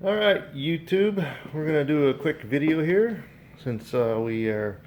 All right, YouTube, we're going to do a quick video here since we are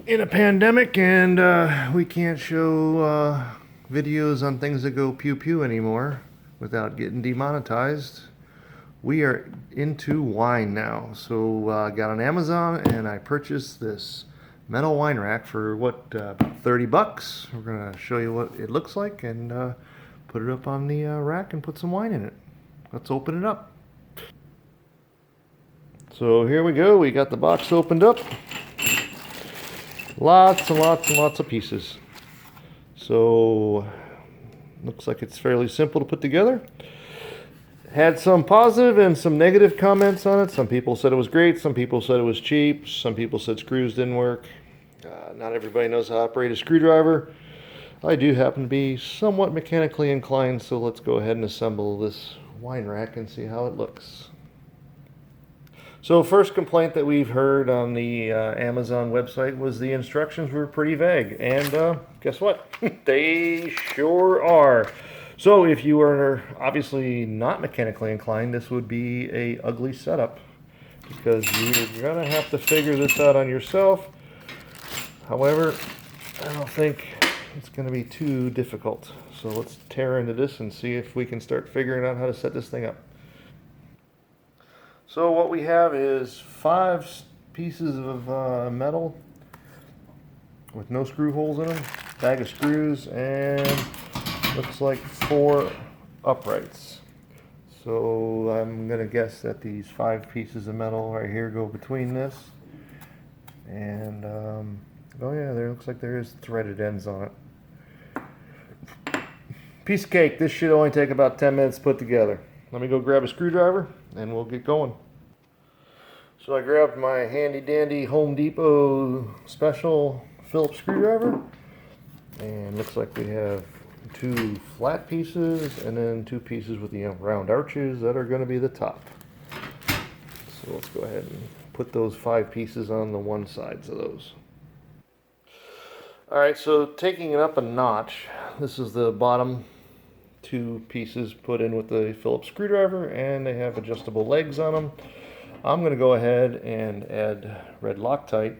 in a pandemic and we can't show videos on things that go pew pew anymore without getting demonetized. We are into wine now. So I got on Amazon and I purchased this metal wine rack for about 30 bucks. We're going to show you what it looks like and put it up on the rack and put some wine in it. Let's open it up. So here we go. We got the box opened up. Lots and lots and lots of pieces. So looks like it's fairly simple to put together. Had some positive and some negative comments on it. Some people said it was great. Some people said it was cheap. Some people said screws didn't work. Not everybody knows how to operate a screwdriver. I do happen to be somewhat mechanically inclined, so let's go ahead and assemble this wine rack and see how it looks. So first complaint that we've heard on the Amazon website was the instructions were pretty vague, and guess what? They sure are. So if you are obviously not mechanically inclined, this would be a ugly setup because you're gonna have to figure this out on yourself. However, I don't think it's gonna be too difficult. So let's tear into this and see if we can start figuring out how to set this thing up. So what we have is 5 pieces of metal with no screw holes in them, bag of screws, and looks like 4 uprights. So I'm gonna guess that these 5 pieces of metal right here go between this. And oh yeah, there looks like there is threaded ends on it. Piece of cake. This should only take about 10 minutes to put together. Let me go grab a screwdriver and we'll get going. So I grabbed my handy dandy Home Depot special Phillips screwdriver, and looks like we have 2 flat pieces and then 2 pieces with the round arches that are going to be the top. So let's go ahead and put those 5 pieces on the one sides of those. Alright, so taking it up a notch, this is the bottom 2 pieces put in with the Phillips screwdriver, and they have adjustable legs on them. I'm going to go ahead and add red Loctite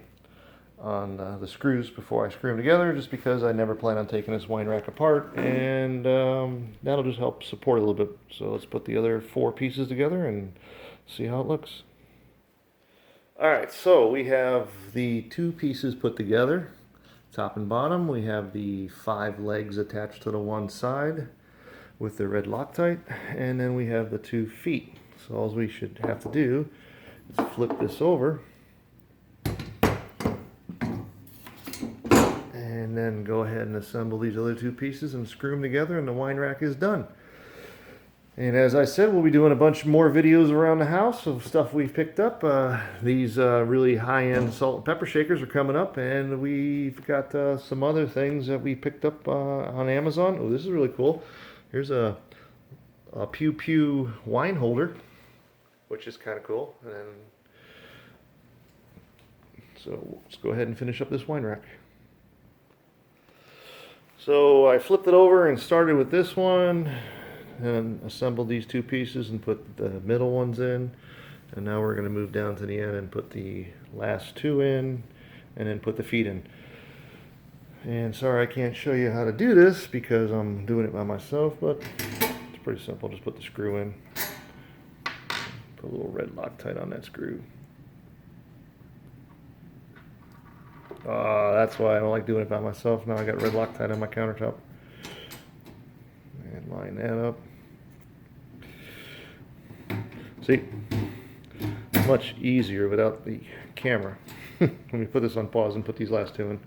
on the screws before I screw them together, just because I never plan on taking this wine rack apart, and that'll just help support a little bit. So let's put the other 4 pieces together and see how it looks. Alright, so we have the 2 pieces put together, top and bottom. We have the 5 legs attached to the one side with the red Loctite, and then we have the 2 feet. So all we should have to do is flip this over and then go ahead and assemble these other 2 pieces and screw them together, and the wine rack is done. And as I said, we'll be doing a bunch more videos around the house of stuff we've picked up. These really high-end salt and pepper shakers are coming up, and we've got some other things that we picked up on Amazon. Oh, this is really cool. Here's a Pew Pew wine holder, which is kind of cool. And then, so let's go ahead and finish up this wine rack. So I flipped it over and started with this one and assembled these 2 pieces and put the middle ones in. And now we're going to move down to the end and put the last 2 in, and then put the feet in. And sorry I can't show you how to do this because I'm doing it by myself, but it's pretty simple. Just put the screw in. Put a little red Loctite on that screw. That's why I don't like doing it by myself. Now I got red Loctite on my countertop. And line that up. See? Much easier without the camera. Let me put this on pause and put these last 2 in.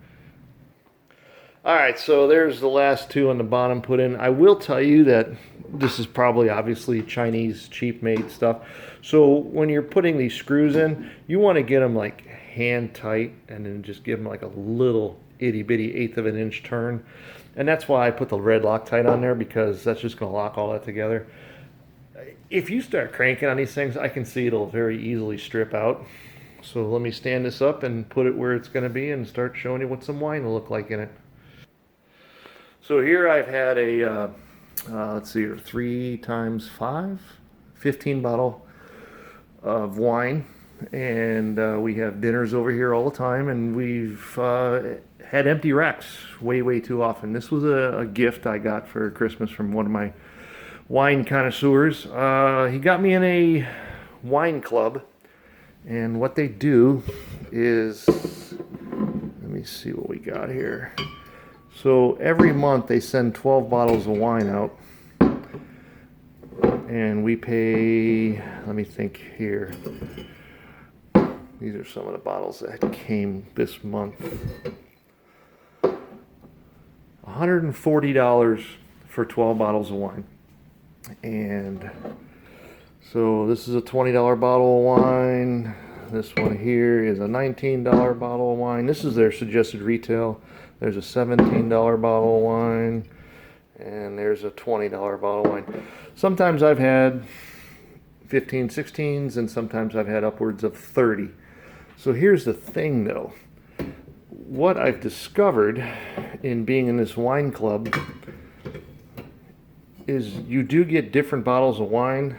Alright, so there's the last 2 on the bottom put in. I will tell you that this is probably obviously Chinese cheap made stuff. So when you're putting these screws in, you want to get them like hand tight and then just give them like a little itty bitty 1/8 of an inch turn. And that's why I put the red Loctite on there, because that's just going to lock all that together. If you start cranking on these things, I can see it'll very easily strip out. So let me stand this up and put it where it's going to be and start showing you what some wine will look like in it. So here I've had a, let's see here, 3 times 5 15 bottle of wine, and we have dinners over here all the time, and we've had empty racks way too often. This was a gift I got for Christmas from one of my wine connoisseurs. He got me in a wine club, and what they do is, let me see what we got here. So every month they send 12 bottles of wine out, and we pay, let me think here. These are some of the bottles that came this month. $140 for 12 bottles of wine. And so this is a $20 bottle of wine. This one here is a $19 bottle of wine. This is their suggested retail. There's a $17 bottle of wine, and there's a $20 bottle of wine. Sometimes I've had 15, 16s, and sometimes I've had upwards of 30. So here's the thing though. What I've discovered in being in this wine club is you do get different bottles of wine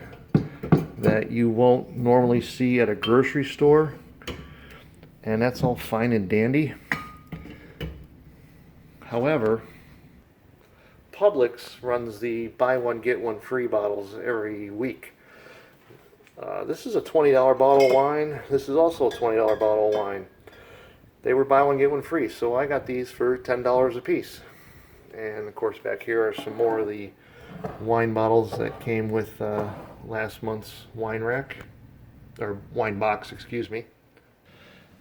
that you won't normally see at a grocery store, and that's all fine and dandy. However, Publix runs the buy one get one free bottles every week. This is a $20 bottle of wine. This is also a $20 bottle of wine. They were buy one get one free, so I got these for $10 a piece. And of course back here are some more of the wine bottles that came with last month's wine rack, or wine box, excuse me.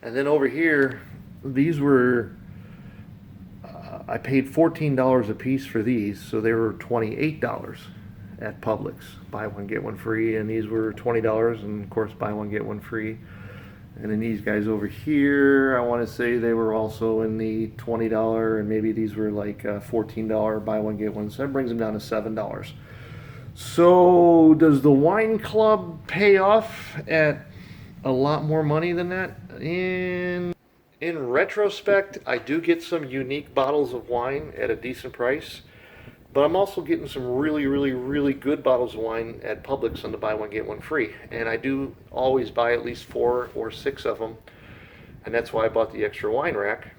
And then over here, these were, I paid $14 a piece for these, so they were $28 at Publix. Buy one, get one free, and these were $20, and of course buy one, get one free. And then these guys over here, I want to say they were also in the $20, and maybe these were like $14 buy one, get one, so that brings them down to $7. So does the wine club pay off at a lot more money than that? In retrospect, I do get some unique bottles of wine at a decent price, but I'm also getting some really good bottles of wine at Publix on the buy one get one free, and I do always buy at least 4 or 6 of them, and that's why I bought the extra wine rack,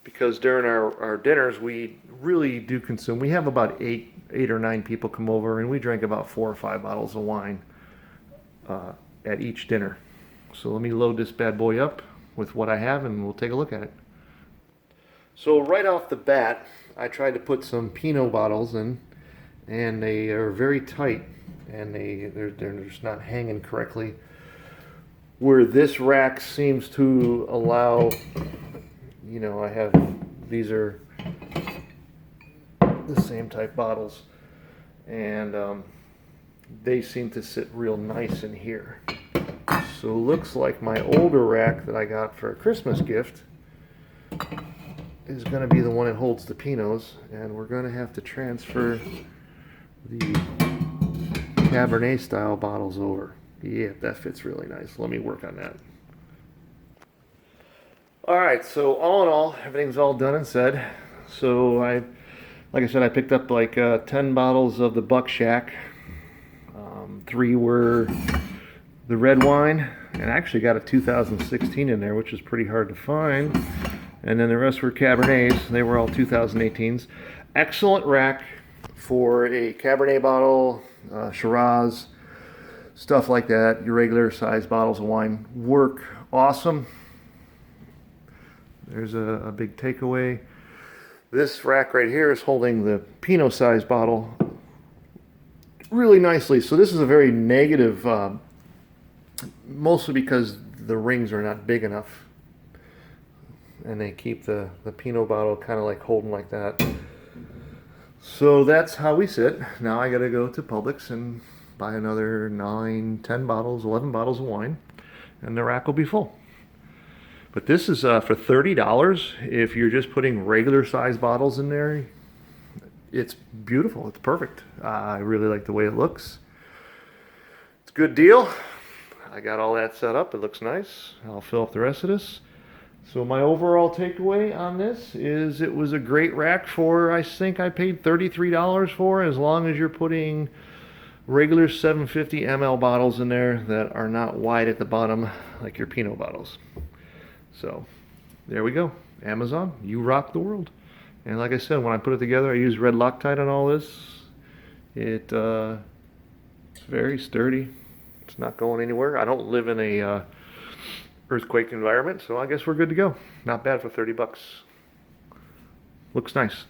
because during our dinners we really do consume. We have about 8 or 9 people come over, and we drink about 4 or 5 bottles of wine at each dinner. So let me load this bad boy up with what I have, and we'll take a look at it. So right off the bat, I tried to put some Pinot bottles in, and they are very tight, and they're just not hanging correctly. Where this rack seems to allow, you know, I have, these are the same type bottles, and they seem to sit real nice in here. So looks like my older rack that I got for a Christmas gift is going to be the one that holds the Pinots, and we're going to have to transfer the Cabernet style bottles over. Yeah, that fits really nice. Let me work on that. Alright, so all in all, everything's all done and said. So like I said, I picked up like 10 bottles of the Buck Shack. 3 were the red wine, and I actually got a 2016 in there, which is pretty hard to find. And then the rest were Cabernets. They were all 2018s. Excellent rack for a Cabernet bottle, Shiraz, stuff like that. Your regular size bottles of wine work awesome. There's a big takeaway. This rack right here is holding the Pinot size bottle really nicely. So this is a very negative, mostly because the rings are not big enough, and they keep the Pinot bottle kind of like holding like that. So that's how we sit. Now I gotta go to Publix and buy another 9, 10 bottles, 11 bottles of wine, and the rack will be full. But this is for $30. If you're just putting regular size bottles in there, it's beautiful. It's perfect. I really like the way it looks. It's a good deal. I got all that set up. It looks nice. I'll fill up the rest of this. So my overall takeaway on this is it was a great rack for, I think I paid $33 for, as long as you're putting regular 750 ml bottles in there that are not wide at the bottom like your Pinot bottles. So there we go. Amazon, you rock the world. And like I said, when I put it together, I use red Loctite on all this. It's very sturdy. It's not going anywhere. I don't live in a earthquake environment, so I guess we're good to go. Not bad for 30 bucks. Looks nice.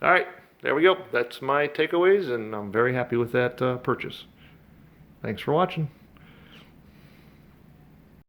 All right, there we go. That's my takeaways, and I'm very happy with that purchase. Thanks for watching.